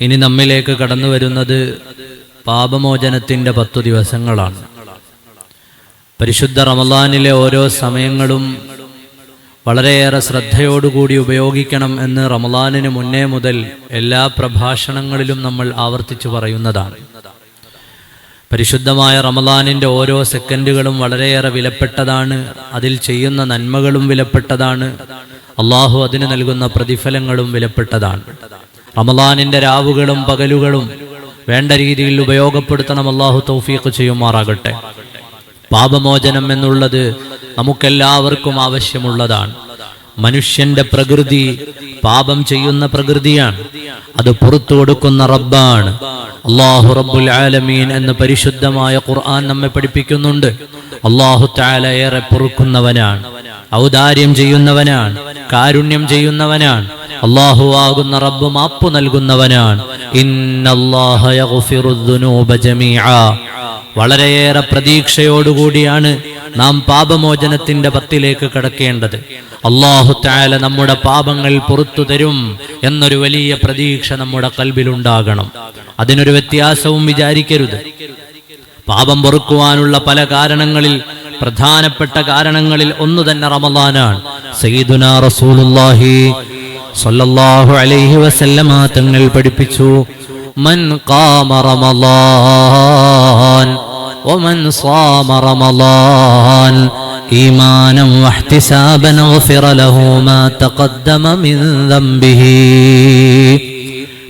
ഇനി നമ്മിലേക്ക് കടന്നു വരുന്നത് പാപമോചനത്തിൻ്റെ 10 ദിവസങ്ങളാണ്. പരിശുദ്ധ റമളാനിലെ ഓരോ സമയങ്ങളും വളരെയേറെ ശ്രദ്ധയോടുകൂടി ഉപയോഗിക്കണം എന്ന് റമളാനിന് മുന്നേ മുതൽ എല്ലാ പ്രഭാഷണങ്ങളിലും നമ്മൾ ആവർത്തിച്ചു പറയുന്നതാണ്. പരിശുദ്ധമായ റമളാനിൻ്റെ ഓരോ സെക്കൻഡുകളും വളരെയേറെ വിലപ്പെട്ടതാണ്. അതിൽ ചെയ്യുന്ന നന്മകളും വിലപ്പെട്ടതാണ്. അള്ളാഹു അതിന് നൽകുന്ന പ്രതിഫലങ്ങളും വിലപ്പെട്ടതാണ്. റമളാനിൻ്റെ രാവുകളും പകലുകളും വേണ്ട രീതിയിൽ ഉപയോഗപ്പെടുത്തണം. അള്ളാഹു തൗഫീഖ് ചെയ്യുമാറാകട്ടെ. പാപമോചനം എന്നുള്ളത് നമുക്കെല്ലാവർക്കും ആവശ്യമുള്ളതാണ്. മനുഷ്യന്റെ പ്രകൃതി പാപം ചെയ്യുന്ന പ്രകൃതിയാണ്. അത് പുറത്തു കൊടുക്കുന്ന റബ്ബാണ്. അല്ലാഹു റബ്ബുൽ ആലമീൻ എന്ന് പരിശുദ്ധമായ ഖുർആൻ നമ്മെ പഠിപ്പിക്കുന്നുണ്ട്. അല്ലാഹു തആല ഏറെ പൊറുക്കുന്നവനാണ്, ഔദാര്യം ചെയ്യുന്നവനാണ്, കാരുണ്യം ചെയ്യുന്നവനാണ്. അല്ലാഹു ആകുന്ന റബ്ബ് മാപ്പ് നൽകുന്നവനാണ്. ഇന്നല്ലാഹ യഗ്ഫിറുദ്ദുനൂബ ജമീഅ. വളരെയേറെ പ്രതീക്ഷയോടുകൂടിയാണ് നാം പാപമോചനത്തിന്റെ 10ലേക്ക് കടക്കേണ്ടത്. അല്ലാഹു തആല നമ്മുടെ പാപങ്ങൾ പുറത്തു തരും എന്നൊരു വലിയ പ്രതീക്ഷ നമ്മുടെ ഖൽബിലുണ്ടാകണം. അതിനൊരു വ്യത്യാസവും വിചാരിക്കരുത്. പാപം പൊറുക്കുവാനുള്ള പല കാരണങ്ങളിൽ പ്രധാനപ്പെട്ട കാരണങ്ങളിൽ ഒന്ന് തന്നെ റമളാനാണ്. സയ്യിദുനാ റസൂലുള്ളാഹി സ്വല്ലല്ലാഹു അലൈഹി വസല്ലമ തങ്ങൾ പഠിപ്പിച്ചു, മൻ ഖാമ റമളാൻ വമൻ സാമ റമളാൻ ഈമാനൻ വഹ്തിസാബൻ ഗുഫിറ ലഹു മാ തഖദ്ദമ മിൻ ദംബിഹി.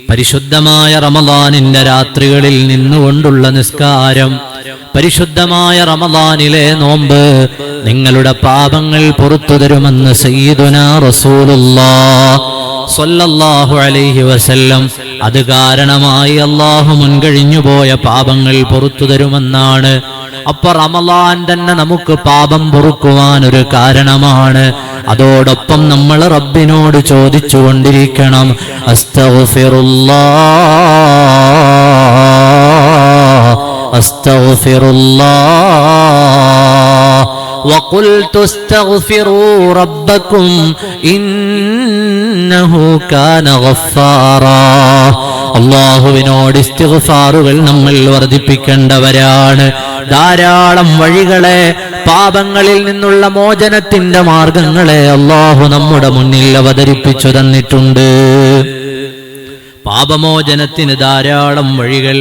പരിശുദ്ധമായ റമളാനിന്റെ രാത്രികളിൽ നിന്നുകൊണ്ടുള്ള നിസ്കാരം, പരിശുദ്ധമായ റമളാനിലെ നോമ്പ് നിങ്ങളുടെ പാപങ്ങൾ പുറത്തു തരുമെന്ന് സയ്യിദുനാ റസൂലുള്ളാഹി സ്വല്ലല്ലാഹു അലൈഹി വസല്ലം. അത് കാരണമായി അല്ലാഹു മുൻകഴിഞ്ഞു പോയ പാപങ്ങൾ പുറത്തു തരുമെന്നാണ്. അപ്പൊ റമളാൻ തന്നെ നമുക്ക് പാപം പൊറുക്കുവാൻ ഒരു കാരണമാണ്. അതോടൊപ്പം നമ്മൾ റബ്ബിനോട് ചോദിച്ചുകൊണ്ടിരിക്കണം, അസ്തഗ്ഫിറുല്ലാഹ് അസ്തഗ്ഫിറുല്ലാഹ് വഖുൽതു അസ്തഗ്ഫിറൂ റബ്ബക്കും ഇന്നഹു കാന ഗഫാറാ. അല്ലാഹുവിനോട് ഇസ്തിഗ്ഫാറുകൾ നമ്മൾ വർദ്ധിപ്പിക്കേണ്ടവരാണ്. ധാരാളം വഴികളെ, പാപങ്ങളിൽ നിന്നുള്ള മോചനത്തിന്റെ മാർഗങ്ങളെ അല്ലാഹു നമ്മുടെ മുന്നിൽ അവതരിപ്പിച്ചു തന്നിട്ടുണ്ട്. പാപമോചനത്തിന് ധാരാളം വഴികൾ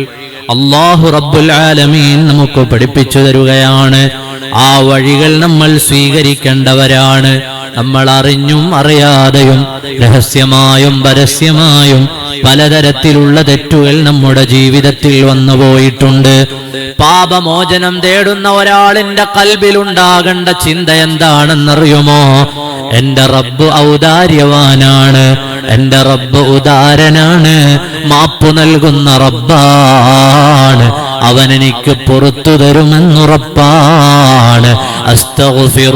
അല്ലാഹു റബ്ബുൽ ആലമീൻ നമുക്ക് പഠിപ്പിച്ചു തരുകയാണ്. ആ വഴികൾ നമ്മൾ സ്വീകരിക്കേണ്ടവരാണ്. നമ്മൾ അറിഞ്ഞും അറിയാതെയും രഹസ്യമായും പരസ്യമായും പലതരത്തിലുള്ള തെറ്റുകൾ നമ്മുടെ ജീവിതത്തിൽ വന്നുപോയിട്ടുണ്ട്. പാപമോചനം തേടുന്ന ഒരാളിന്റെ ഖൽബിലുണ്ടാകേണ്ട ചിന്ത എന്താണെന്നറിയുമോ? എന്റെ റബ്ബ് ഔദാര്യവാനാണ്, എന്റെ റബ്ബ് ഉദാരനാണ്, മാപ്പു നൽകുന്ന റബ്ബാണ്, അവൻ എനിക്ക് പുറത്തു തരുമെന്നുറപ്പാണ്. അസ്തഗ്ഫിറുല്ലാഹ്.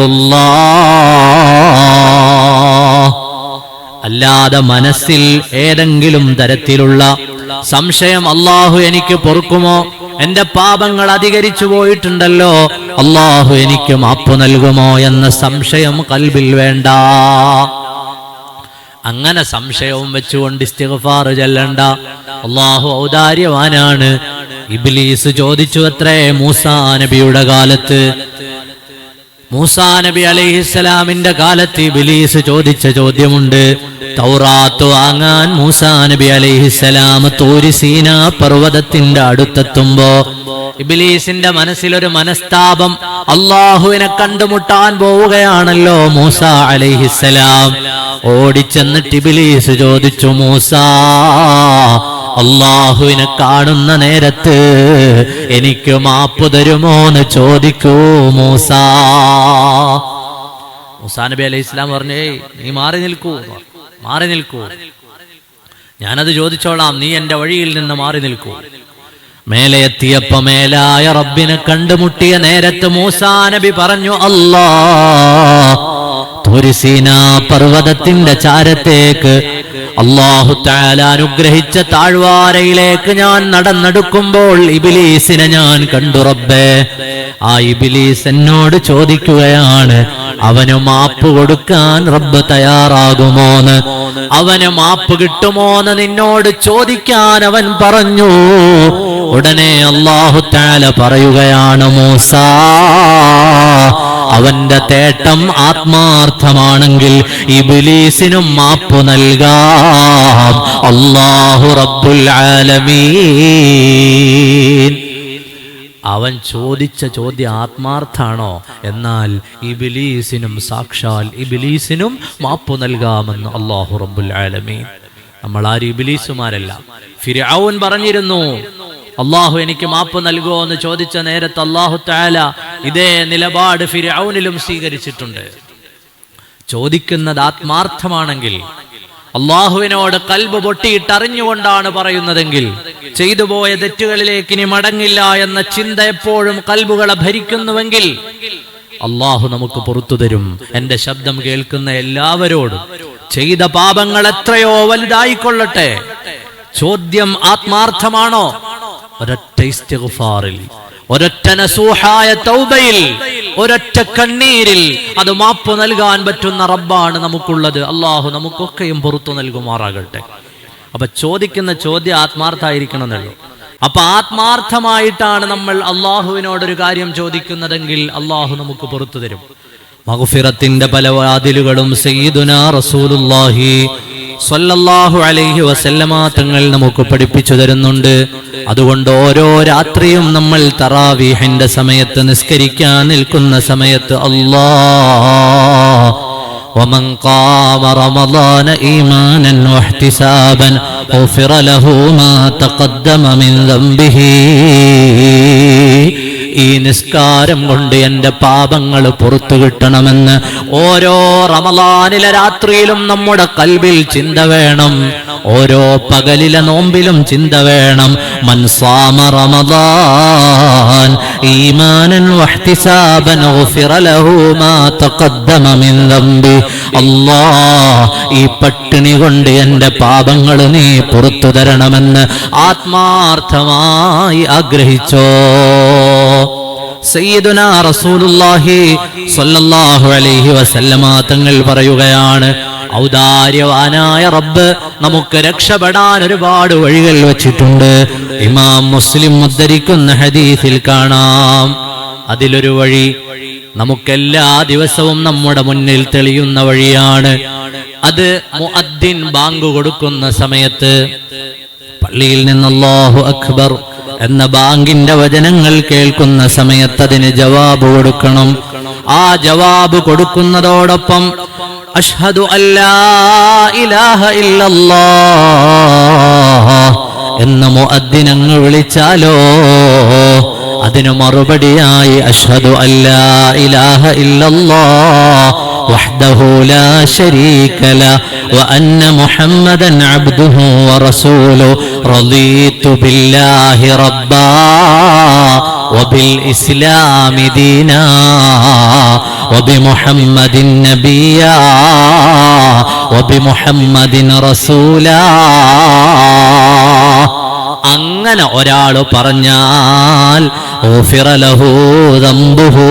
അല്ലാതെ മനസ്സിൽ ഏതെങ്കിലും തരത്തിലുള്ള സംശയം, അല്ലാഹു എനിക്ക് പൊറുക്കുമോ, എന്റെ പാപങ്ങൾ അധികരിച്ചു പോയിട്ടുണ്ടല്ലോ, അല്ലാഹു എനിക്ക് മാപ്പ് നൽകുമോ എന്ന സംശയം ഖൽബിൽ വേണ്ട. അങ്ങനെ സംശയവും വെച്ചുകൊണ്ട് ഇസ്തിഗ്ഫാർ ചൊല്ലണ്ട. അല്ലാഹു ഔദാര്യവാനാണ്. ഇബ്ലീസ് ചോദിച്ചു അത്രേ മൂസാ നബിയുടെ കാലത്ത്. മൂസാ നബി അലൈഹിസ്സലാമിന്റെ കാലത്ത് ഇബ്ലീസ് ചോദിച്ച ചോദ്യമുണ്ട്. തൗറാത്ത് വാങ്ങാൻ മൂസാ നബി അലൈഹിസ്സലാം തൂരി സീനാ പർവ്വതത്തിന്റെ അടുത്തെത്തുമ്പോ ഇബ്ലീസിന്റെ മനസ്സിലൊരു മനസ്താപം. അള്ളാഹുവിനെ കണ്ടുമുട്ടാൻ പോവുകയാണല്ലോ മൂസാ അലൈഹിസ്സലാം. ഓടിച്ചെന്നിട്ട് ഇബ്ലീസ് ചോദിച്ചു, മൂസാ, അള്ളാഹുവിനെ കാണുന്ന നേരത്ത് എനിക്ക് മാപ്പ് തരുമോന്ന് ചോദിക്കൂ മൂസാ. മൂസാ നബി അലൈഹി ഇസ്ലാം പറഞ്ഞേ, നീ മാറി നിൽക്കൂ, മാറി നിൽക്കൂ, ഞാനത് ചോദിച്ചോളാം, നീ എന്റെ വഴിയിൽ നിന്ന് മാറി നിൽക്കൂ. മേലെ എത്തിയപ്പോ മേലായ റബ്ബിനെ കണ്ടുമുട്ടിയ നേരത്ത് മൂസാ നബി പറഞ്ഞു, അല്ലാഹ്, തൂരി സീനാ പർവ്വതത്തിന്റെ ചാരത്തേക്ക് അല്ലാഹു തആല അനുഗ്രഹിച്ച താഴ്വാരയിലേക്ക് ഞാൻ നടന്നെടുക്കുമ്പോൾ ഇബ്ലീസിനെ ഞാൻ കണ്ടു റബ്ബേ. ആ ഇബ്ലീസ് എന്നോട് ചോദിക്കുകയാണ്, അവന് മാപ്പ് കൊടുക്കാൻ റബ്ബ് തയ്യാറാകുമോന്ന്, അവന് മാപ്പ് കിട്ടുമോന്ന് നിന്നോട് ചോദിക്കാൻ അവൻ പറഞ്ഞു. ഉടനെ അല്ലാഹു തആല പറയുകയാണ്, മൂസ, അവന്റെ തേട്ടം ആത്മാർത്ഥമാണെങ്കിൽ ഇബ്ലീസിനും മാപ്പ് നൽകാം. അല്ലാഹു റബ്ബുൽ ആലമീൻ. അവൻ ചോദിച്ച ചോദ്യം ആത്മാർത്ഥാണോ? എന്നാൽ ഇബ്ലീസിനും, സാക്ഷാൽ ഇബ്ലീസിനും മാപ്പ് നൽകാമെന്ന് അല്ലാഹു റബ്ബുൽ ആലമീൻ. നമ്മൾ ആരും ഇബ്ലീസുമാരല്ല. ഫിർഔൻ പറഞ്ഞിരുന്നു, അല്ലാഹു എനിക്ക് മാപ്പ് നൽകുമോ എന്ന് ചോദിച്ച നേരത്ത് അല്ലാഹു തആല ഇതേ നിലപാട് ഫിർഔനിലും സ്വീകരിച്ചിട്ടുണ്ട്. ചോദിക്കുന്നത് ആത്മാർത്ഥമാണെങ്കിൽ, അള്ളാഹുവിനോട് കൽബ് പൊട്ടിയിട്ട് അറിഞ്ഞുകൊണ്ടാണ് പറയുന്നതെങ്കിൽ, ചെയ്തു പോയ തെറ്റുകളിലേക്ക് ഇനി മടങ്ങില്ല എന്ന ചിന്ത എപ്പോഴും കൽബുകളെ ഭരിക്കുന്നുവെങ്കിൽ അള്ളാഹു നമുക്ക് പുറത്തു തരും. എന്റെ ശബ്ദം കേൾക്കുന്ന എല്ലാവരോടും ചെയ്ത പാപങ്ങൾ എത്രയോ വലുതായിക്കൊള്ളട്ടെ, ചോദ്യം ആത്മാർത്ഥമാണോ? ഒരൊറ്റ ഇസ്തിഗ്ഫാറിൽ, ഒരൊറ്റ നസൂഹായ തൗബയിൽ, ഒരൊറ്റ കണ്ണീരിൽ അത് മാപ്പ് നൽകാൻ പറ്റുന്ന റബ്ബാണ് നമുക്കുള്ളത്. അള്ളാഹു നമുക്കൊക്കെയും പുറത്തു നൽകുമാറാകട്ടെ. അപ്പൊ ചോദിക്കുന്ന ചോദ്യം ആത്മാർത്ഥമായിരിക്കണം എന്നുള്ളൂ. അപ്പൊ ആത്മാർത്ഥമായിട്ടാണ് നമ്മൾ അള്ളാഹുവിനോടൊരു കാര്യം ചോദിക്കുന്നതെങ്കിൽ അള്ളാഹു നമുക്ക് പുറത്തു തരും. മഗ്ഫിറത്തിന്റെ പല വാതിലുകളും സയ്യിദുനാ റസൂലുള്ളാഹി സ്വല്ലല്ലാഹു അലൈഹി വസല്ലമ തങ്ങൾ നമുക്ക് പഠിപ്പിച്ചു തരുന്നുണ്ട്. അതുകൊണ്ട് ഓരോ രാത്രിയും നമ്മൾ തറാവീഹിന്റെ സമയത്ത് നിസ്കരിക്കാൻ നിൽക്കുന്ന സമയത്ത് അല്ലാഹ് വമൻ ഖാമ റമളാന ഈമാനൻ വഹ്തിസാബൻ ഗുഫിറ ലഹു മാ തഖദ്ദമ മിൻ ദംബിഹി, ഈ നിസ്കാരം കൊണ്ട് എന്റെ പാപങ്ങൾ പുറത്തു കിട്ടണമെന്ന് ഓരോ റമളാനിലെ രാത്രിയിലും നമ്മുടെ കൽബിൽ ചിന്ത വേണം. ഓരോ പകലിലെ നോമ്പിലും ചിന്ത വേണം. മൻ സാമ റമളാൻ ഈമാനൻ വഹ്തിസാബൻ ഗുഫിറ ലഹു മാ തഖദ്ദമ മിൻ ദംബി. അല്ലാഹ്, ഈ പട്ടിണി കൊണ്ട് എന്റെ പാപങ്ങൾ നീ പുറത്തു തരണമെന്ന് ആത്മാർത്ഥമായി ആഗ്രഹിച്ചോ. സയ്യിദുനാ റസൂലുള്ളാഹി സ്വല്ലല്ലാഹു അലൈഹി വസല്ലമ തങ്ങൾ പറയുകയാണ്, ഔദാര്യവാനായ റബ്ബ് നമുക്ക് രക്ഷപ്പെടാൻ ഒരുപാട് വഴികൾ വച്ചിട്ടുണ്ട്. ഇമാം മുസ്ലിം ഉദ്ധരിക്കുന്ന ഹദീസിൽ കാണാം. അതിലൊരു വഴി നമുക്കെല്ലാ ദിവസവും നമ്മുടെ മുന്നിൽ തെളിയുന്ന വഴിയാണ്. അത് മുഅദ്ദിൻ ബാങ്ക് കൊടുക്കുന്ന സമയത്ത് പള്ളിയിൽ നിന്ന് അല്ലാഹു അക്ബർ എന്ന ബാങ്കിന്റെ വചനങ്ങൾ കേൾക്കുന്ന സമയത്ത് അതിന് ജവാബ് കൊടുക്കണം. ആ ജവാബ് കൊടുക്കുന്നതോടൊപ്പം അഷ്ഹദു അല്ലാ ഇലാഹ ഇല്ലല്ലാഹ് എന്ന മുഅദ്ദിൻ അങ്ങ് വിളിച്ചാലോ അതിനു മറുപടിയായി അഷ്ഹദു അല്ലാ ഇലാഹ ഇല്ലല്ലാഹ് വഹ്ദഹു ലാ ശരീക ലഹു വഅന്ന മുഹമ്മദൻ അബ്ദുഹു വറസൂലുഹു റളീതു ബില്ലാഹി റബ്ബാ വബിൽ ഇസ്ലാമി ദീനാ വബിമുഹമ്മദിൻ നബിയ്യാ വബിമുഹമ്മദിൻ റസൂലാ. അങ്ങനെ ഒരാൾ പറഞ്ഞാൽ ഗുഫിറ ലഹു ദംബുഹു,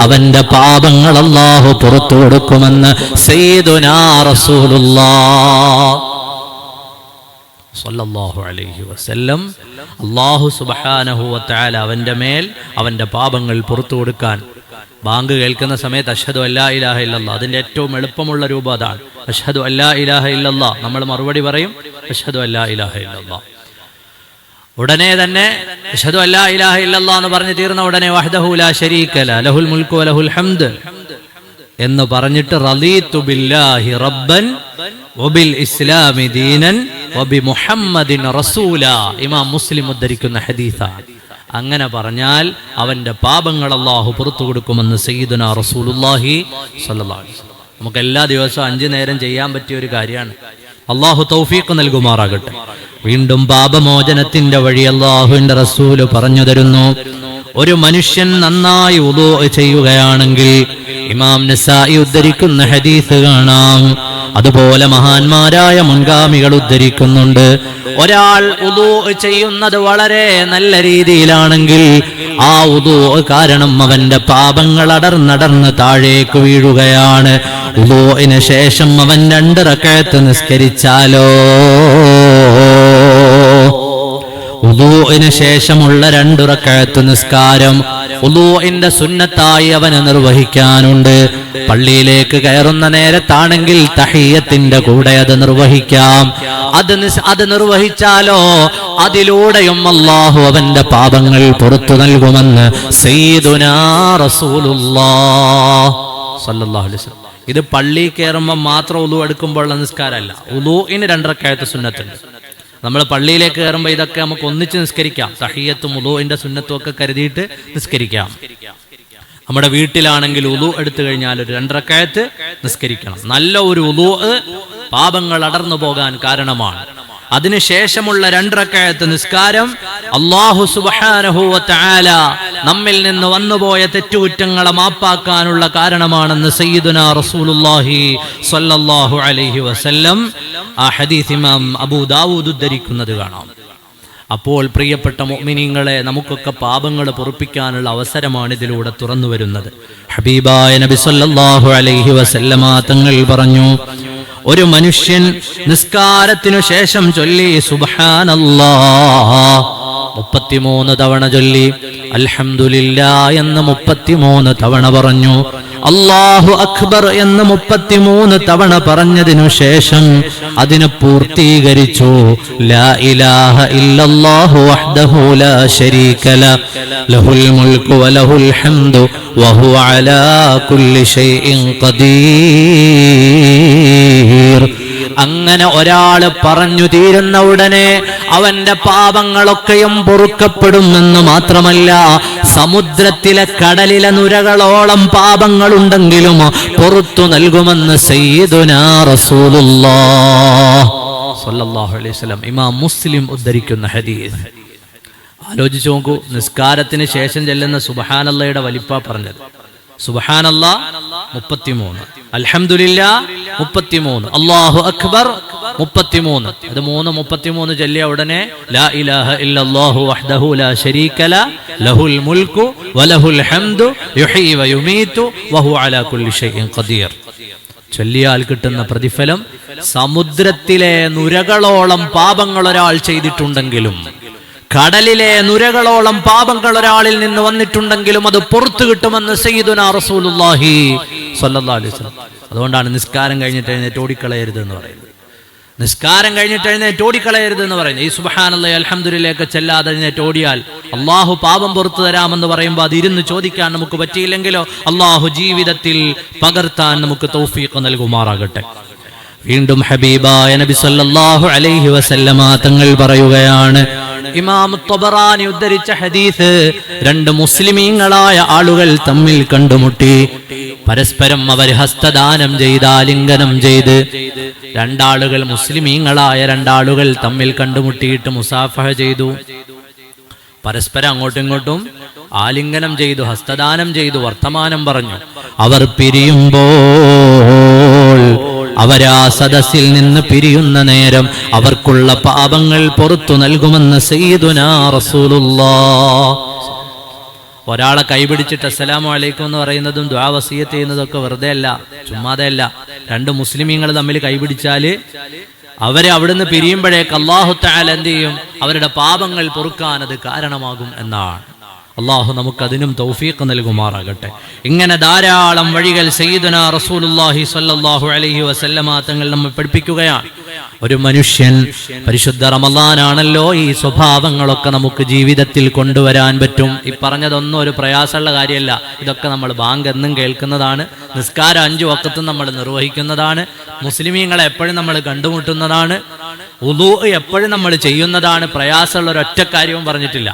അവന്റെ പാപങ്ങൾ അല്ലാഹു പുറത്തു കൊടുക്കുമെന്ന് സയ്യിദുനാ റസൂലുള്ളാഹ് സ്വല്ലല്ലാഹു അലൈഹി വസല്ലം. അല്ലാഹു സുബ്ഹാനഹു വ തആല അവന്റെ മേൽ അവന്റെ പാപങ്ങൾ പുറത്തു കൊടുക്കാൻ ബാങ്ക് കേൾക്കുന്ന സമയത്ത് അഷ്ഹദു അല്ലാ ഇലാഹ ഇല്ലല്ലാഹ്, അതിന്റെ ഏറ്റവും എളുപ്പമുള്ള രൂപം അതാണ്. അഷ്ഹദു അല്ലാ ഇലാഹ ഇല്ലല്ലാഹ്, നമ്മൾ മറുപടി പറയും അഷ്ഹദു അല്ലാ ഇലാഹ ഇല്ലല്ലാഹ്. ഉടനെ തന്നെ അഷ്ഹദു അല്ലാ ഇലാഹ ഇല്ലല്ലാഹ് എന്ന് പറഞ്ഞു തീർന്ന ഉടനെ വഹ്ദഹു ലാ ശരീക ലഹു ലഹുൽ മുൽക്കു വലഹുൽ ഹംദ് എന്ന് പറഞ്ഞിട്ട് റളീതു ബില്ലാഹി റബ്ബൻ വബിൽ ഇസ്ലാമി ദീനൻ വബിമുഹമ്മദിൻ റസൂലാ. ഇമാം മുസ്ലിം ഉദ്ധരിക്കുന്ന ഹദീസാണ്. അങ്ങനെ പറഞ്ഞാൽ അവന്റെ പാപങ്ങൾ അല്ലാഹു പുറത്തു കൊടുക്കുമെന്ന് സയ്യിദുനാ റസൂലുള്ളാഹി സ്വല്ലല്ലാഹു അലൈഹി വസല്ലം. നമുക്ക് എല്ലാ ദിവസവും 5 നേരം ചെയ്യാൻ പറ്റിയ ഒരു കാര്യമാണ്. അല്ലാഹു തൗഫീഖ് നൽകുമാറാകട്ടെ. വീണ്ടും പാപമോചനത്തിന്റെ വഴി അല്ലാഹുവിന്റെ റസൂല് പറഞ്ഞു തരുന്നു. ഒരു മനുഷ്യൻ നന്നായി വുളൂ ചെയ്യുകയാണെങ്കിൽ, ഇമാം നസായി ഉദ്ധരിക്കുന്ന ഹദീസ് കാണാം, അതുപോലെ മഹാന്മാരായ മുൻഗാമികൾ ഉദ്ധരിക്കുന്നുണ്ട്. ഒരാൾ വുളൂ ചെയ്യുന്നത് വളരെ നല്ല രീതിയിലാണെങ്കിൽ ആ വുളൂ കാരണം അവന്റെ പാപങ്ങൾ അടർന്നടർന്ന് താഴേക്ക് വീഴുകയാണ്. വുളൂഇന് ശേഷം അവൻ 2 റക്അത്ത് നിസ്കരിച്ചാലോ, വുളൂഇന് ശേഷമുള്ള 2 റക്അത്ത് നിസ്കാരം വുളൂഇന്റെ സുന്നത്തായി അവന് നിർവഹിക്കാനുണ്ട്. പള്ളിയിലേക്ക് കയറുന്ന നേരത്താണെങ്കിൽ തഹിയ്യത്തിന്റെ കൂടെ അത് നിർവഹിക്കാം. അത് നിർവഹിച്ചാലോ അതിലൂടെയും അല്ലാഹു അവന്റെ പാപങ്ങൾ പുറത്തു നൽകുമെന്ന് സയ്യിദുനാ റസൂലുള്ളാഹി സ്വല്ലല്ലാഹു അലൈഹി വസല്ലം. ഇത് പള്ളി കയറുമ്പോൾ മാത്രം വുളൂ എടുക്കുമ്പോഴുള്ള നിസ്കാരമല്ല. വുളൂഇന് 2 റക്അത്ത് സുന്നത്തുണ്ട്. നമ്മൾ പള്ളിയിലേക്ക് കയറുമ്പോൾ ഇതൊക്കെ നമുക്ക് ഒന്നിച്ച് നിസ്കരിക്കാം. തഹിയ്യത്തും വുളൂഇന്റെ സുന്നത്തും ഒക്കെ കരുതിയിട്ട് നിസ്കരിക്കാം. നമ്മുടെ വീട്ടിലാണെങ്കിൽ വുളൂ എടുത്തു കഴിഞ്ഞാൽ ഒരു 2 റക്അത്ത് നിസ്കരിക്കണം. നല്ല ഒരു വുളൂ പാപങ്ങൾ അടർന്നു പോകാൻ കാരണമാണ്. അതിനുശേഷമുള്ള 2 റക്അത്ത് നിസ്കാരം അല്ലാഹു സുബ്ഹാനഹു വ തആല നമ്മിൽ നിന്ന് വന്നുപോയ തെറ്റുകുറ്റങ്ങളെ മാപ്പാക്കാനുള്ള കാരണമാണെന്ന് സയ്യിദുനാ റസൂലുള്ളാഹി സ്വല്ലല്ലാഹു അലൈഹി വസല്ലം ആ ഹദീസ് ഇമാം അബൂ ദാവൂദ് ഉദ്ധരിക്കുന്നത് കാണാം. അപ്പോൾ പ്രിയപ്പെട്ട മുഅ്മിനീങ്ങളെ, നമുക്കൊക്കെ പാപങ്ങൾ പൊറുപ്പിക്കാനുള്ള അവസരമാണ് ഇതിലൂടെ തുറന്നു വരുന്നത്. ഹബീബായ നബി സല്ലല്ലാഹു അലൈഹി വസല്ലമ തങ്ങൾ പറഞ്ഞു, ഒരു മനുഷ്യൻ നിസ്കാരത്തിനു ശേഷം ചൊല്ലി സുബ്ഹാനല്ലാഹ് 33 തവണ ചൊല്ലി, അൽഹംദുലില്ലാഹ് എന്ന് 33 തവണ പറഞ്ഞു, അല്ലാഹു അക്ബർ എന്ന് 33 തവണ പറഞ്ഞതിനു ശേഷം അതിനെ പൂർത്തീകരിച്ചു, ലാ ഇലാഹ ഇല്ലല്ലാഹു വഹ്ദഹു ലാ ശരീക ലഹുൽ മുൽക്കു വലഹുൽ ഹംദു വഹുവ അലാ കുല്ലി ഷൈഇൻ ഖദീർ. അങ്ങനെ ഒരാൾ പറഞ്ഞു തീരുന്ന ഉടനെ അവന്റെ പാപങ്ങളൊക്കെയും പൊറുക്കപ്പെടുമെന്ന് മാത്രമല്ല, സമുദ്രത്തിലെ കടലിലെ നുരകളോളം പാപങ്ങളുണ്ടെങ്കിലും പുറത്തു നൽകുമെന്ന് സയ്യിദുനാ റസൂലുള്ളാഹി സ്വല്ലല്ലാഹു അലൈഹി വസല്ലം ഇമാം മുസ്ലിം ഉദ്ധരിക്കുന്ന ഹദീസ്. ആലോചിച്ചു നോക്കൂ, നിസ്കാരത്തിന് ശേഷം ചെല്ലുന്ന സുബ്ഹാനല്ലാഹയുടെ വലിപ്പ പറഞ്ഞത്. സുബ്ഹാനല്ലാഹ് 33, അൽഹംദുലില്ലാഹ് 33, അല്ലാഹു അക്ബർ 33. ഇത് 33 ചൊല്ലിയ ഉടനെ ലാ ഇലാഹ ഇല്ലല്ലാഹു വഹ്ദഹു ലാ ശരീക ലഹുൽ മുൽക്കു വലഹുൽ ഹംദു യുഹ്യി വയുമീതു വഹുവ അലാ കുല്ലി ഷൈഇൻ ഖദീർ ചൊല്ലിയാൽ കിട്ടുന്ന പ്രതിഫലം സമുദ്രത്തിലെ നുരകളോളം പാപങ്ങൾ ഒരാൾ ചെയ്തിട്ടുണ്ടെങ്കിലും, കടലിലെ നുരകളോളം പാപങ്ങൾ ഒരാളിൽ നിന്ന് വന്നിട്ടുണ്ടെങ്കിലും അത് പുറത്തു കിട്ടുമെന്ന് സയ്യിദുനാ റസൂലുള്ളാഹി സ്വല്ലല്ലാഹു അലൈഹി വസല്ലം. അതുകൊണ്ടാണ് നിസ്കാരം കഴിഞ്ഞിട്ട് എഴുന്നേറ്റ് ഓടിക്കളയരുത് എന്ന് പറയുന്നത്. നിസ്കാരം കഴിഞ്ഞിട്ട് എഴുന്നേറ്റ് ഓടിക്കളയരുത് എന്ന് പറയുന്നത്. ഈ സുബ്ഹാനല്ലാഹി അൽഹംദുലില്ലാഹി ഒക്കെ ചെല്ലാതെ എഴുന്നേറ്റ് ഓടിയാൽ അള്ളാഹു പാപം പുറത്തു തരാമെന്ന് പറയുമ്പോൾ അത് ഇരുന്ന് ചോദിക്കാൻ നമുക്ക് പറ്റിയില്ലെങ്കിലോ അള്ളാഹു ജീവിതത്തിൽ പകർത്താൻ നമുക്ക് തൗഫീഖ് നൽകുമാറാകട്ടെ. വീണ്ടും ഹബീബായ നബി സല്ലല്ലാഹു അലൈഹി വസല്ലമ തങ്ങൾ പറയുകയാണ്, ഇമാം ത്വബറാനി ഉദ്ധരിച്ച ഹദീസ്, 2 മുസ്ലിമീങ്ങളായ ആളുകൾ തമ്മിൽ കണ്ടുമുട്ടി. പരസ്പരം അവർ ഹസ്തദാനം ചെയ്ത് ആലിംഗനം ചെയ്ത്, 2 ആളുകൾ മുസ്ലിമീങ്ങളായ 2 ആളുകൾ തമ്മിൽ കണ്ടുമുട്ടിയിട്ട് മുസാഫഹ ചെയ്തു. പരസ്പരം അങ്ങോട്ടും ഇങ്ങോട്ടും ആലിംഗനം ചെയ്തു, ഹസ്തദാനം ചെയ്തു, വർത്തമാനം പറഞ്ഞു. അവർ പിരിയുമ്പോൾ, അവരാ സദസ്സിൽ നിന്ന് പിരിയുന്ന നേരം അവർക്കുള്ള പാപങ്ങൾ പുറത്തു നൽകുമെന്ന് സയ്യിദുനാ റസൂലുള്ളാഹി. ഒരാളെ കൈപിടിച്ചിട്ട് അസ്സലാമു അലൈക്കും എന്ന് പറയുന്നതും ദുആ വസിയത്ത് ചെയ്യുന്നതൊക്കെ വെറുതെ അല്ല, ചുമ്മാതെ അല്ല. 2 മുസ്ലിമീങ്ങൾ തമ്മിൽ കൈപിടിച്ചാല് അവരെ അവിടുന്ന് പിരിയുമ്പോഴേക്ക് അല്ലാഹു തആല എന്ത് ചെയ്യും? അവരുടെ പാപങ്ങൾ പൊറുക്കാൻ അത് കാരണമാകും എന്നാണ്. അല്ലാഹു നമുക്കതിനും തൗഫീഖ് നൽകുമാറാകട്ടെ. ഇങ്ങനെ ധാരാളം വഴികൾ സയ്യിദുനാ റസൂലുള്ളാഹി സ്വല്ലല്ലാഹു അലൈഹി വസല്ലമ തങ്ങൾ നമ്മെ പഠിപ്പിക്കുകയാണ്. ഒരു മനുഷ്യൻ, പരിശുദ്ധ റമളാനാണല്ലോ, ഈ സ്വഭാവങ്ങളൊക്കെ നമുക്ക് ജീവിതത്തിൽ കൊണ്ടുവരാൻ പറ്റും. ഈ പറഞ്ഞതൊന്നും ഒരു പ്രയാസമുള്ള കാര്യമല്ല. ഇതൊക്കെ നമ്മൾ ബാങ്ക് എന്നും കേൾക്കുന്നതാണ്, നിസ്കാരം 5 വഖത്തും നമ്മൾ നിർവഹിക്കുന്നതാണ്, മുസ്ലിമീങ്ങളെ എപ്പോഴും നമ്മൾ കണ്ടുമുട്ടുന്നതാണ്, വുളൂ എപ്പോഴും നമ്മൾ ചെയ്യുന്നതാണ്. പ്രയാസമുള്ള ഒരൊറ്റ കാര്യവും പറഞ്ഞിട്ടില്ല.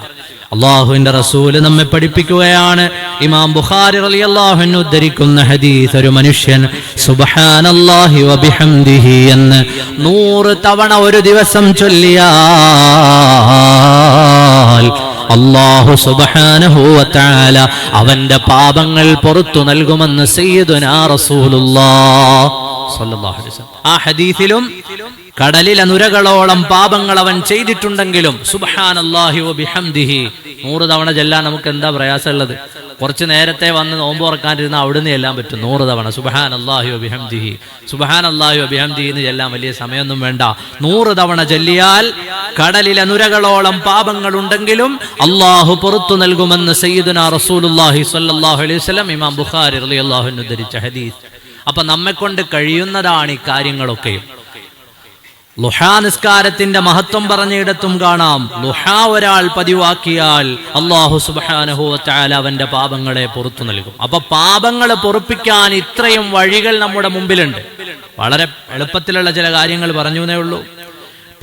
അല്ലാഹുവിന്റെ റസൂല് നമ്മെ പഠിപ്പിക്കുകയാണ്. ഇമാം ബുഖാരി റളിയല്ലാഹു അൻഹു ഉദ്ധരിക്കുന്ന ഹദീസ്, ഒരു മനുഷ്യൻ സുബ്ഹാനല്ലാഹി വബിഹംദിഹി എന്ന് 100 തവണ ഒരു ദിവസം ചൊല്ലിയാൽ അല്ലാഹു സുബ്ഹാനഹു വ തആല അവന്റെ പാപങ്ങൾ പുറത്തു നൽകുമെന്ന് സയ്യിദുനാ റസൂലുള്ളാഹ് സ്വല്ലല്ലാഹു അലൈഹി വസല്ലം. ആ ഹദീസിലും കടലിലെ നുരകളോളം പാപങ്ങൾ അവൻ ചെയ്തിട്ടുണ്ടെങ്കിലും സുബ്ഹാനല്ലാഹി വ ബിഹംദിഹി 100 തവണ ചെല്ലാൻ നമുക്ക് എന്താ പ്രയാസമുള്ളത്? കുറച്ച് നേരത്തെ വന്ന് നോമ്പ് തുറക്കാനിരുന്ന അവിടുന്ന് ചെല്ലാൻ പറ്റും 100 തവണ സുബ്ഹാനല്ലാഹി വ ബിഹംദിഹി, സുബ്ഹാനല്ലാഹി വ ബിഹംദിഹി എന്ന് ചെല്ലാൻ വലിയ സമയമൊന്നും വേണ്ട. 100 തവണ ചൊല്ലിയാൽ കടലിലെ നുരകളോളം പാപങ്ങൾ ഉണ്ടെങ്കിലും അള്ളാഹു പുറത്തു നൽകുമെന്ന് സയ്യിദുനാ റസൂലുള്ളാഹി സ്വല്ലല്ലാഹു അലൈഹി വസല്ലം ഇമാം ബുഖാരി റളിയല്ലാഹു അൻഹു ഉദ്ധരിച്ച ഹദീസ്. അപ്പൊ നമ്മെ കൊണ്ട് കഴിയുന്നതാണ് ഈ കാര്യങ്ങളൊക്കെയും. ളുഹാ നിസ്കാരത്തിന്റെ മഹത്വം പറഞ്ഞിടത്തും കാണാം, ളുഹാ ഒരാൾ പതിവാക്കിയാൽ അല്ലാഹു സുബ്ഹാനഹു വ തആല അവന്റെ പാപങ്ങളെ പുറത്തു നൽകും. അപ്പൊ പാപങ്ങളെ പൊറുപ്പിക്കാൻ ഇത്രയും വഴികൾ നമ്മുടെ മുമ്പിലുണ്ട്. വളരെ എളുപ്പത്തിലുള്ള ചില കാര്യങ്ങൾ പറഞ്ഞു എന്നേ ഉള്ളൂ.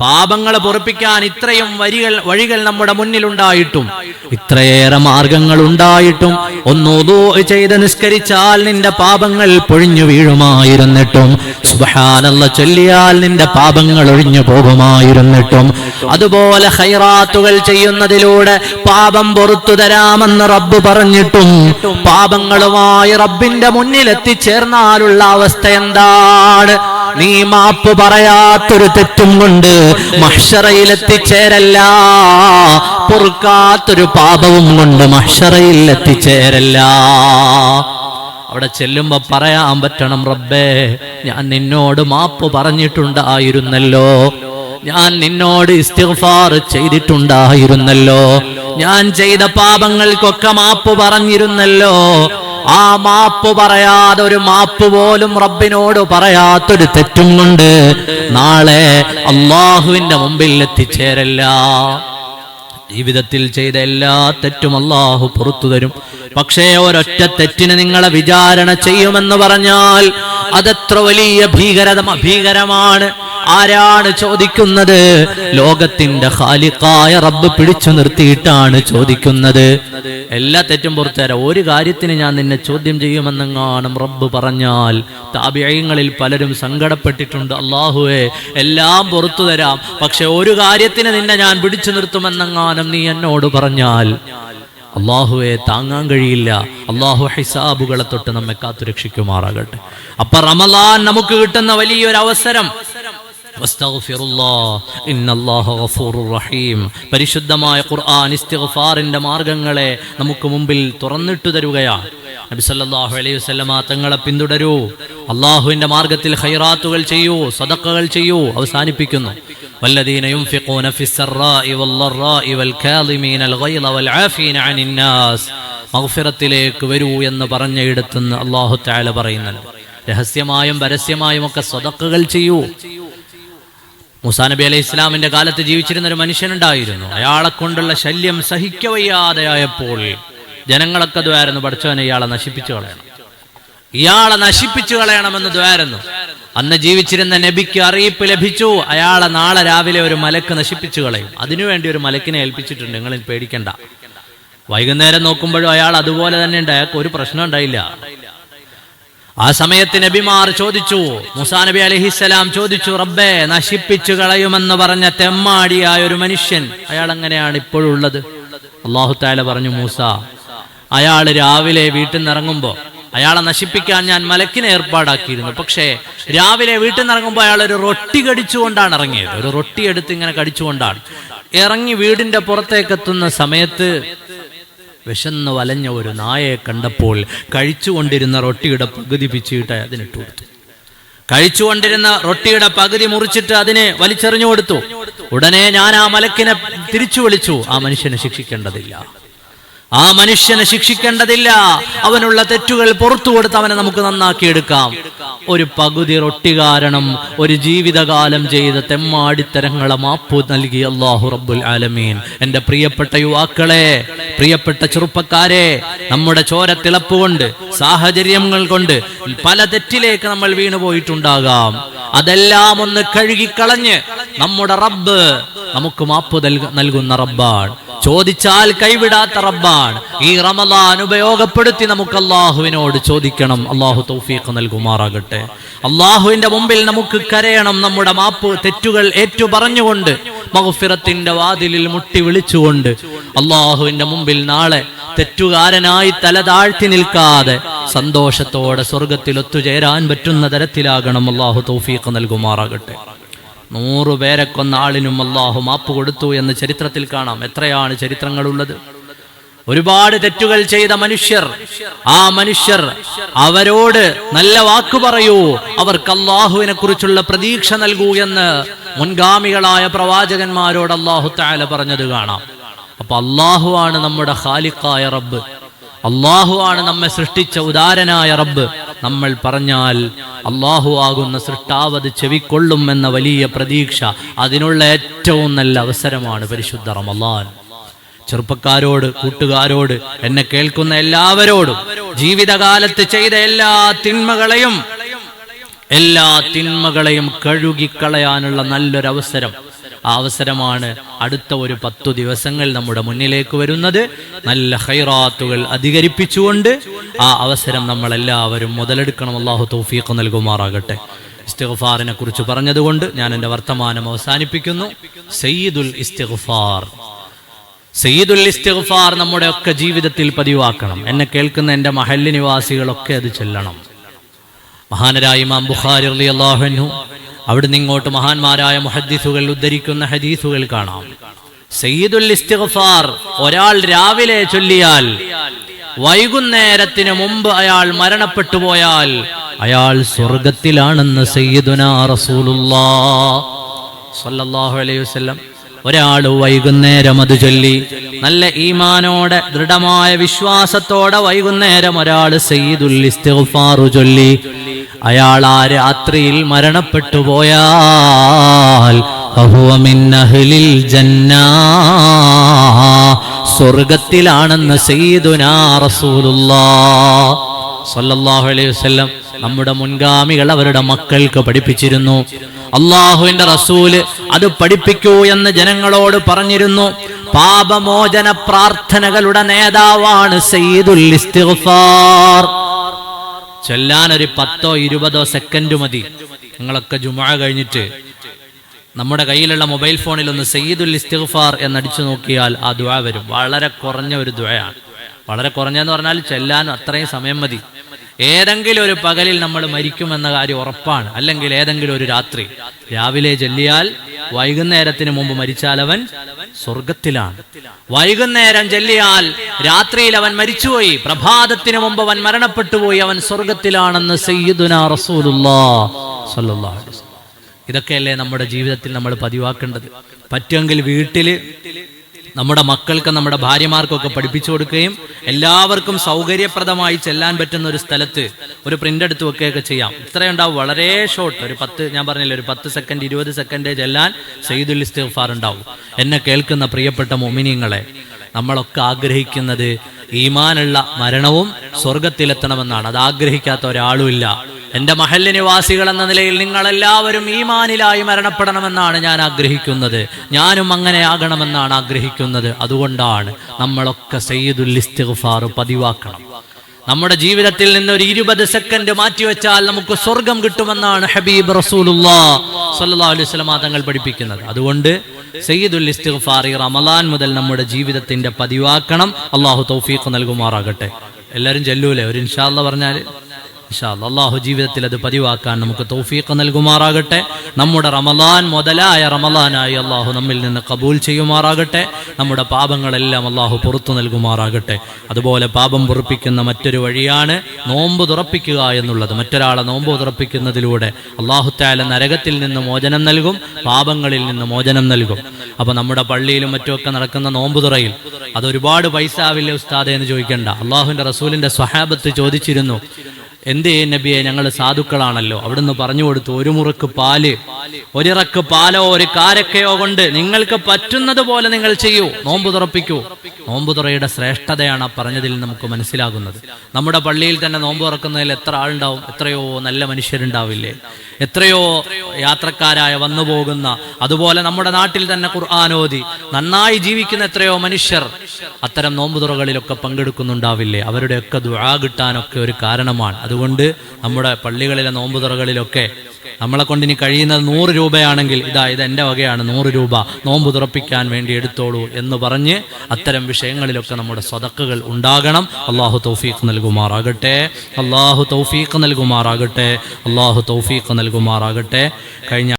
പാപങ്ങളെ പൊറുപ്പിക്കാൻ ഇത്രയും വഴികൾ നമ്മുടെ മുന്നിലുണ്ടായിട്ടും, ഇത്രയേറെ മാർഗങ്ങൾ ഉണ്ടായിട്ടും, ഒന്ന് വുളൂ ചെയ്ത് നിസ്കരിച്ചാൽ നിന്റെ പാപങ്ങൾ പൊഴിഞ്ഞു വീഴുമായിരുന്നിട്ടും, സുബ്ഹാനല്ലാഹ് ചൊല്ലിയാൽ നിന്റെ പാപങ്ങൾ ഒഴിഞ്ഞു പോകുമായിരുന്നിട്ടും, അതുപോലെ ഖൈറാത്തുകൾ ചെയ്യുന്നതിലൂടെ പാപം പുറത്തു തരാമെന്ന് റബ്ബ് പറഞ്ഞിട്ടും പാപങ്ങളുമായി റബ്ബിന്റെ മുന്നിൽ എത്തിച്ചേർന്നാലുള്ള അവസ്ഥ എന്താണ്? നീ മാപ്പ് പറയാത്തൊരു തെറ്റും കൊണ്ട് മഹ്ശറയിൽ എത്തിച്ചേരല്ല, പൊറുക്കാത്തൊരു പാപവും കൊണ്ട് മഹ്ശറയിൽ എത്തിച്ചേരല്ല. അവിടെ ചെല്ലുമ്പോ പറയാൻ പറ്റണം, റബ്ബേ ഞാൻ നിന്നോട് മാപ്പ് പറഞ്ഞിട്ടുണ്ടായിരുന്നല്ലോ, ഞാൻ നിന്നോട് ഇസ്തിഗ്ഫാർ ചെയ്തിട്ടുണ്ടായിരുന്നല്ലോ, ഞാൻ ചെയ്ത പാപങ്ങൾക്കൊക്കെ മാപ്പ് പറഞ്ഞിരുന്നല്ലോ. ആ മാപ്പ് പറയാതെ, ഒരു മാപ്പ് പോലും റബ്ബിനോട് പറയാത്തൊരു തെറ്റും കൊണ്ട് നാളെ അള്ളാഹുവിന്റെ മുമ്പിൽ എത്തിച്ചേരല്ല. ജീവിതത്തിൽ ചെയ്ത എല്ലാ തെറ്റും അള്ളാഹു പുറത്തു തരും. പക്ഷേ ഒരൊറ്റ തെറ്റിന് നിങ്ങളെ വിചാരണ ചെയ്യുമെന്ന് പറഞ്ഞാൽ അതെത്ര വലിയ ഭീകരമാണ്. ആരാണ് ചോദിക്കുന്നത്? ലോകത്തിന്റെ ഖാലിഖായ റബ്ബ് പിടിച്ചു നിർത്തിയിട്ടാണ് ചോദിക്കുന്നത്. എല്ലാ തെറ്റും പുറത്തു തരാം, ഒരു കാര്യത്തിന് ഞാൻ നിന്നെ ചോദ്യം ചെയ്യുമെന്നെങ്ങാനും റബ്ബ് പറഞ്ഞാൽ താബിഈങ്ങളിൽ പലരും സങ്കടപ്പെട്ടിട്ടുണ്ട്. അല്ലാഹുവേ എല്ലാം പുറത്തു തരാം, പക്ഷെ ഒരു കാര്യത്തിന് നിന്നെ ഞാൻ പിടിച്ചു നിർത്തുമെന്നെങ്ങാനും നീ എന്നോട് പറഞ്ഞാൽ അല്ലാഹുവെ താങ്ങാൻ കഴിയില്ല. അല്ലാഹു ഹിസാബുകളെ തൊട്ട് നമ്മെ കാത്തുരക്ഷിക്കുമാറാകട്ടെ. അപ്പൊ റമളാൻ നമുക്ക് കിട്ടുന്ന വലിയൊരു അവസരം. പരിശുദ്ധമായ ഖുർആൻ ഇസ്തിഗ്ഫാറിന്റെ മാർഗങ്ങളെ നമുക്ക് മുമ്പിൽ തുറന്നിട്ടു തരുകയാണ്. നബി സല്ലല്ലാഹു അലൈഹി വസല്ലമ തങ്ങളെ പിന്തുടരൂ, അല്ലാഹുവിന്റെ മാർഗത്തിൽ ഖൈറാത്തുകൾ ചെയ്യൂ, സദഖകൾ ചെയ്യൂ. അവസാനിപ്പിക്കുന്നു, വല്ലദീന യുൻഫിഖൂന ഫിസ്സറാഇ വല്ലറാഇ വൽകാളിമീനൽ ഗൈള വൽആഫീന അനിൻ നാസ്. മഗ്ഫിറത്തിലേക്ക് വരൂ എന്ന് പറഞ്ഞയിടത്തുനിന്ന് അല്ലാഹു തആല പറയുന്നുണ്ട്, രഹസ്യമായും പരസ്യമായും ഒക്കെ സദഖകൾ ചെയ്യൂ. മൂസാ നബി അലൈഹി ഇസ്ലാമിന്റെ കാലത്ത് ജീവിച്ചിരുന്ന ഒരു മനുഷ്യനുണ്ടായിരുന്നു. അയാളെ കൊണ്ടുള്ള ശല്യം സഹിക്കവയ്യാതെയായപ്പോൾ ജനങ്ങളൊക്കെ ദ്വാരുന്നു, പഠിച്ചവനെ ഇയാളെ നശിപ്പിച്ചു കളയണം, ഇയാളെ നശിപ്പിച്ചു കളയണമെന്ന് ദ്വാരുന്നു. അന്ന് ജീവിച്ചിരുന്ന നബിക്ക് അറിയിപ്പ് ലഭിച്ചു, അയാളെ നാളെ രാവിലെ ഒരു മലക്ക് നശിപ്പിച്ചു കളയും. അതിനുവേണ്ടി ഒരു മലക്കിനെ ഏൽപ്പിച്ചിട്ടുണ്ട്, നിങ്ങൾ പേടിക്കണ്ട. വൈകുന്നേരം നോക്കുമ്പോഴും അയാൾ അതുപോലെ തന്നെ ഉണ്ട്, അയാൾക്ക് ഒരു പ്രശ്നം ഉണ്ടായില്ല. ആ സമയത്ത് നബിമാർ ചോദിച്ചു, മൂസാ നബി അലൈഹിസ്സലാം ചോദിച്ചു, റബ്ബേ നശിപ്പിച്ചു കളയുമെന്ന് പറഞ്ഞ തെമ്മാടിയായ ഒരു മനുഷ്യൻ അയാൾ എങ്ങനെയാണ് ഇപ്പോഴുള്ളത്? അല്ലാഹു തആല പറഞ്ഞു, മൂസ അയാൾ രാവിലെ വീട്ടിൽ നിന്ന് ഇറങ്ങുമ്പോൾ അയാളെ നശിപ്പിക്കാൻ ഞാൻ മലക്കിനെ ഏർപ്പാടാക്കിയിരുന്നു. പക്ഷേ രാവിലെ വീട്ടിൽ നിന്ന് ഇറങ്ങുമ്പോൾ അയാൾ ഒരു റൊട്ടി കടിച്ചുകൊണ്ടാണ് ഇറങ്ങിയത്. ഒരു റൊട്ടി എടുത്ത് ഇങ്ങനെ കടിച്ചുകൊണ്ടാണ് ഇറങ്ങി വീടിന്റെ പുറത്തേക്ക് എത്തുന്ന സമയത്ത് വിശന്ന് വലഞ്ഞ ഒരു നായയെ കണ്ടപ്പോൾ കഴിച്ചുകൊണ്ടിരുന്ന റൊട്ടിയുടെ പകുതി പിച്ചിട്ട് അതിനിട്ട് കൊടുത്തു. കഴിച്ചുകൊണ്ടിരുന്ന റൊട്ടിയുടെ പകുതി മുറിച്ചിട്ട് അതിനെ വലിച്ചെറിഞ്ഞു കൊടുത്തു. ഉടനെ ഞാൻ ആ മലക്കിനെ തിരിച്ചു വിളിച്ചു, ആ മനുഷ്യനെ ശിക്ഷിക്കേണ്ടതില്ല, ആ മനുഷ്യനെ ശിക്ഷിക്കേണ്ടതില്ല, അവനുള്ള തെറ്റുകൾ പുറത്തു കൊടുത്ത് അവനെ നമുക്ക് നന്നാക്കിയെടുക്കാം. ഒരു പകുതി റൊട്ടി കാരണം ഒരു ജീവിതകാലം ചെയ്ത തെമ്മാടിത്തരങ്ങളെ മാപ്പ് നൽകി അല്ലാഹു റബ്ബുൽ ആലമീൻ. എന്റെ പ്രിയപ്പെട്ട യുവാക്കളെ, പ്രിയപ്പെട്ട ചെറുപ്പക്കാരെ, നമ്മുടെ ചോര തിളപ്പുകൊണ്ട് സാഹചര്യങ്ങൾ കൊണ്ട് പല തെറ്റിലേക്ക് നമ്മൾ വീണുപോയിട്ടുണ്ടാകാം. അതെല്ലാം ഒന്ന് കഴുകിക്കളഞ്ഞ് നമ്മുടെ റബ്ബ് നമുക്ക് മാപ്പ് നൽകുന്ന റബ്ബാണ്, ചോദിച്ചാൽ കൈവിടാത്ത റബ്ബാണ്. ഈ റമളാൻ ഉപയോഗപ്പെടുത്തി നമുക്ക് അല്ലാഹുവിനോട് ചോദിക്കണം. അല്ലാഹു തൗഫീഖ് നൽകുമാറാകട്ടെ. അല്ലാഹുവിന്റെ മുമ്പിൽ നമുക്ക് കരയണം, നമ്മുടെ മാപ്പ് തെറ്റുകൾ ഏറ്റു പറഞ്ഞുകൊണ്ട് മഗ്ഫിറത്തിന്റെ വാതിലിൽ മുട്ടി വിളിച്ചുകൊണ്ട് അള്ളാഹുവിന്റെ മുമ്പിൽ നാളെ തെറ്റുകാരനായി തല താഴ്ത്തി നിൽക്കാതെ സന്തോഷത്തോടെ സ്വർഗത്തിൽ ഒത്തുചേരാൻ പറ്റുന്ന തരത്തിലാകണം. അള്ളാഹു തൗഫീഖ് നൽകുമാറാകട്ടെ. 100 പേരെ കൊന്ന ആളിനും അള്ളാഹു മാപ്പ് കൊടുത്തു എന്ന് ചരിത്രത്തിൽ കാണാം. എത്രയാണ് ചരിത്രങ്ങളുള്ളത്. ഒരുപാട് തെറ്റുകൾ ചെയ്ത മനുഷ്യർ, ആ മനുഷ്യർ അവരോട് നല്ല വാക്കു പറയൂ, അവർക്ക് അള്ളാഹുവിനെ കുറിച്ചുള്ള പ്രതീക്ഷ നൽകൂ എന്ന് മുൻഗാമികളായ പ്രവാചകന്മാരോട് അള്ളാഹു തആല പറഞ്ഞത് കാണാം. അപ്പൊ അള്ളാഹു ആണ് നമ്മുടെ ഖാലിഖായ റബ്ബ്, അള്ളാഹു ആണ് നമ്മെ സൃഷ്ടിച്ച ഉദാരനായ റബ്ബ്. നമ്മൾ പറഞ്ഞാൽ അള്ളാഹു ആകുന്ന സൃഷ്ടാവ് അത് ചെവിക്കൊള്ളും എന്ന വലിയ പ്രതീക്ഷ, അതിനുള്ള ഏറ്റവും നല്ല അവസരമാണ് പരിശുദ്ധ റമളാൻ. ചെറുപ്പക്കാരോട്, കൂട്ടുകാരോട്, എന്നെ കേൾക്കുന്ന എല്ലാവരോടും ജീവിതകാലത്ത് ചെയ്ത എല്ലാ തിന്മകളെയും കഴുകിക്കളയാനുള്ള നല്ലൊരവസരം. ആ അവസരമാണ് അടുത്ത ഒരു 10 ദിവസങ്ങൾ നമ്മുടെ മുന്നിലേക്ക് വരുന്നത്. നല്ല ഖൈറാത്തുകൾ അധികരിപ്പിച്ചുകൊണ്ട് ആ അവസരം നമ്മളെല്ലാവരും മുതലെടുക്കണം. അല്ലാഹു തൗഫീഖ് നൽകുമാറാകട്ടെ. ഇസ്തിഗ്ഫാറിനെ കുറിച്ച് പറഞ്ഞതുകൊണ്ട് ഞാൻ എൻ്റെ വർത്തമാനം അവസാനിപ്പിക്കുന്നു. സയ്യിദുൽ ഇസ്തിഗ്ഫാർ നമ്മുടെ ഒക്കെ ജീവിതത്തിൽ പതിവാക്കണം. എന്നെ കേൾക്കുന്ന എൻ്റെ മഹല്ല് നിവാസികളൊക്കെ അത് ചൊല്ലണം. മഹാനരായ ഇമാം ബുഖാരി റളിയല്ലാഹു അൻഹു അവിടുന്ന് ഇങ്ങോട്ട് മഹാന്മാരായ മുഹദ്ദിസുകൾ ഉദ്ധരിക്കുന്ന ഹദീസുകൾ കാണാം. സയ്യിദുൽ ഇസ്തിഗ്ഫാർ ഒരാൾ രാവിലെ ചൊല്ലിയാൽ വൈകുന്നേരത്തിന് മുമ്പ് അയാൾ മരണപ്പെട്ടു പോയാൽ അയാൾ സ്വർഗത്തിലാണെന്ന് സയ്യിദുനാ റസൂലുള്ളാഹ് സ്വല്ലല്ലാഹു അലൈഹി വസല്ലം. ഒരാൾ വൈകുന്നേരം അത് ചൊല്ലി നല്ല ഈമാനോടെ ദൃഢമായ വിശ്വാസത്തോടെ വൈകുന്നേരം ഒരാൾ സയ്യിദുൽ ഇസ്തിഗ്ഫാർ ചൊല്ലി അയാൾ ആ രാത്രിയിൽ മരണപ്പെട്ടു പോയാൽ ഫഹുവ മിൻ അഹ്ലിൽ ജന്ന, സ്വർഗത്തിലാണെന്ന് സയ്യിദുനാ റസൂലുള്ളാഹ് സ്വല്ലല്ലാഹു അലൈഹി വസല്ലം നമ്മുടെ മുൻഗാമികൾ അവരുടെ മക്കൾക്ക് പഠിപ്പിച്ചിരുന്നു. അള്ളാഹുവിന്റെ റസൂല് അത് പഠിപ്പിക്കൂ എന്ന് ജനങ്ങളോട് പറഞ്ഞിരുന്നു. പാപമോചന പ്രാർത്ഥനകളുടെ നേതാവാണ് സയ്യിദുൽ ഇസ്തിഗ്ഫാർ. ചൊല്ലാൻ ഒരു 10-20 സെക്കൻഡ് മതി. നിങ്ങളൊക്കെ ജുമുഅ കഴിഞ്ഞിട്ട് നമ്മുടെ കയ്യിലുള്ള മൊബൈൽ ഫോണിൽ ഒന്ന് സയ്യിദുൽ ഇസ്തിഗ്ഫാർ എന്നടിച്ചു നോക്കിയാൽ ആ ദുആ വരും. വളരെ കുറഞ്ഞ ഒരു ദുആയാണ്. വളരെ കുറഞ്ഞെന്ന് പറഞ്ഞാൽ ചെല്ലാൻ അത്രയും സമയം മതി. ഏതെങ്കിലും ഒരു പകലിൽ നമ്മൾ മരിക്കുമെന്ന കാര്യം ഉറപ്പാണ്. അല്ലെങ്കിൽ ഏതെങ്കിലും ഒരു രാത്രി രാവിലെ ചൊല്ലിയാൽ വൈകുന്നേരത്തിന് മുമ്പ് മരിച്ചാൽ അവൻ സ്വർഗത്തിലാണ്. വൈകുന്നേരം ചൊല്ലിയാൽ രാത്രിയിൽ അവൻ മരിച്ചുപോയി, പ്രഭാതത്തിന് മുമ്പ് അവൻ മരണപ്പെട്ടു പോയി, അവൻ സ്വർഗത്തിലാണെന്ന് സയ്യിദുനാ റസൂലുള്ളാഹ് സ്വല്ലല്ലാഹു അലൈഹി വസല്ലം. ഇതൊക്കെയല്ലേ നമ്മുടെ ജീവിതത്തിൽ നമ്മൾ പതിവാക്കേണ്ടത്. പറ്റുമെങ്കിൽ വീട്ടില് നമ്മുടെ മക്കൾക്ക്, നമ്മുടെ ഭാര്യമാർക്കൊക്കെ പഠിപ്പിച്ചു കൊടുക്കുകയും എല്ലാവർക്കും സൗകര്യപ്രദമായി ചെല്ലാൻ പറ്റുന്ന ഒരു സ്ഥലത്ത് ഒരു പ്രിന്റ് എടുത്ത് വെക്കുകയൊക്കെ ചെയ്യാം. ഇത്രയുണ്ടാവും, വളരെ ഷോർട്ട്, ഒരു 10, ഞാൻ പറഞ്ഞില്ലേ, ഒരു 10 സെക്കൻഡ് 20 സെക്കൻഡ് ചെല്ലാൻ സയ്യിദുൽ ഇസ്തിഗ്ഫാർ ഉണ്ടാവും. എന്നെ കേൾക്കുന്ന പ്രിയപ്പെട്ട മുഅ്മിനീങ്ങളെ, നമ്മളൊക്കെ ആഗ്രഹിക്കുന്നത് ഈമാനുള്ള മരണവും സ്വർഗത്തിലെത്തണമെന്നാണ്. അത് ആഗ്രഹിക്കാത്ത ഒരാളുമില്ല. എൻ്റെ മഹല്ല് നിവാസികൾ എന്ന നിലയിൽ നിങ്ങളെല്ലാവരും ഈമാനിലായി മരണപ്പെടണമെന്നാണ് ഞാൻ ആഗ്രഹിക്കുന്നത്. ഞാനും അങ്ങനെ ആകണമെന്നാണ് ആഗ്രഹിക്കുന്നത്. അതുകൊണ്ടാണ് നമ്മളൊക്കെ സയ്യിദുൽ ഇസ്തിഗ്ഫാർ പതിവാക്കണം. നമ്മുടെ ജീവിതത്തിൽ നിന്ന് ഒരു 20 സെക്കൻഡ് മാറ്റിവെച്ചാൽ നമുക്ക് സ്വർഗം കിട്ടുമെന്നാണ് ഹബീബ് റസൂലുള്ളാഹ് സ്വല്ലല്ലാഹു അലൈഹി വസല്ലം തങ്ങൾ പഠിപ്പിക്കുന്നത്. അതുകൊണ്ട് സയ്യിദുൽ ഇസ്തിഗ്ഫാർ റമളാൻ മുതൽ നമ്മുടെ ജീവിതത്തിന്റെ പതിവാക്കണം. അള്ളാഹു തൗഫീഖ് നൽകുമാറാകട്ടെ. എല്ലാവരും ചൊല്ലൂലേ ഒരു ഇൻഷാ അല്ലാഹ് പറഞ്ഞാൽ? ഇൻഷാ അല്ലാഹ് അള്ളാഹു ജീവിതത്തിൽ അത് പതിവാക്കാൻ നമുക്ക് തൗഫീഖ് നൽകുമാറാകട്ടെ. നമ്മുടെ റമളാൻ മുതലായ റമളാനായി അള്ളാഹു നമ്മിൽ നിന്ന് കബൂൽ ചെയ്യുമാറാകട്ടെ. നമ്മുടെ പാപങ്ങളെല്ലാം അള്ളാഹു പുറത്തു നൽകുമാറാകട്ടെ. അതുപോലെ പാപം പൊറുപ്പിക്കുന്ന മറ്റൊരു വഴിയാണ് നോമ്പ് തുറപ്പിക്കുക എന്നുള്ളത്. മറ്റൊരാളെ നോമ്പ് തുറപ്പിക്കുന്നതിലൂടെ അള്ളാഹു തആല നരകത്തിൽ നിന്ന് മോചനം നൽകും, പാപങ്ങളിൽ നിന്ന് മോചനം നൽകും. അപ്പൊ നമ്മുടെ പള്ളിയിലും മറ്റുമൊക്കെ നടക്കുന്ന നോമ്പ് തുറയിൽ അതൊരുപാട് പൈസ ആവില്ല ഉസ്താദെ എന്ന് ചോദിക്കണ്ട. അള്ളാഹുവിന്റെ റസൂലിന്റെ സ്വഹാബത്ത് ചോദിച്ചിരുന്നു, എന്തേ നബിയെ, ഞങ്ങൾ സാധുക്കളാണല്ലോ. അവിടുന്ന് പറഞ്ഞു കൊടുത്തു, ഒരു മുറുക്ക് പാല്, ഒരിറക്ക് പാലോ ഒരു കാരക്കയോ കൊണ്ട് നിങ്ങൾക്ക് പറ്റുന്നത് പോലെ നിങ്ങൾ ചെയ്യൂ, നോമ്പ് തുറപ്പിക്കൂ. നോമ്പ് തുറയുടെ ശ്രേഷ്ഠതയാണ് ആ പറഞ്ഞതിൽ നമുക്ക് മനസ്സിലാകുന്നത്. നമ്മുടെ പള്ളിയിൽ തന്നെ നോമ്പ് തുറക്കുന്നതിൽ എത്ര ആളുണ്ടാവും? എത്രയോ നല്ല മനുഷ്യരുണ്ടാവില്ലേ? എത്രയോ യാത്രക്കാരായ വന്നു പോകുന്ന, അതുപോലെ നമ്മുടെ നാട്ടിൽ തന്നെ ഖുർആൻ ഓതി നന്നായി ജീവിക്കുന്ന എത്രയോ മനുഷ്യർ അത്തരം നോമ്പ് തുറകളിലൊക്കെ പങ്കെടുക്കുന്നുണ്ടാവില്ലേ? അവരുടെയൊക്കെ ദുആ കിട്ടാനൊക്കെ ഒരു കാരണമാണ്. അതുകൊണ്ട് നമ്മുടെ പള്ളികളിലെ നോമ്പ് തുറകളിലൊക്കെ നമ്മളെ കൊണ്ട് ഇനി കഴിയുന്നത് 100 രൂപയാണെങ്കിൽ ഇത് എൻ്റെ വകയാണ് 100 രൂപ നോമ്പ് തുറപ്പിക്കാൻ വേണ്ടി എടുത്തോളൂ എന്ന് പറഞ്ഞ് അത്തരം വിഷയങ്ങളിലൊക്കെ നമ്മുടെ സ്വതക്കകൾ ഉണ്ടാകണം. അള്ളാഹു തൗഫീഖ് നൽകുമാറാകട്ടെ. അള്ളാഹു തൗഫീഖ് നൽകുമാറാകട്ടെ. അള്ളാഹു തൗഫീഖ് നൽകുമാറാകട്ടെ. കഴിഞ്ഞ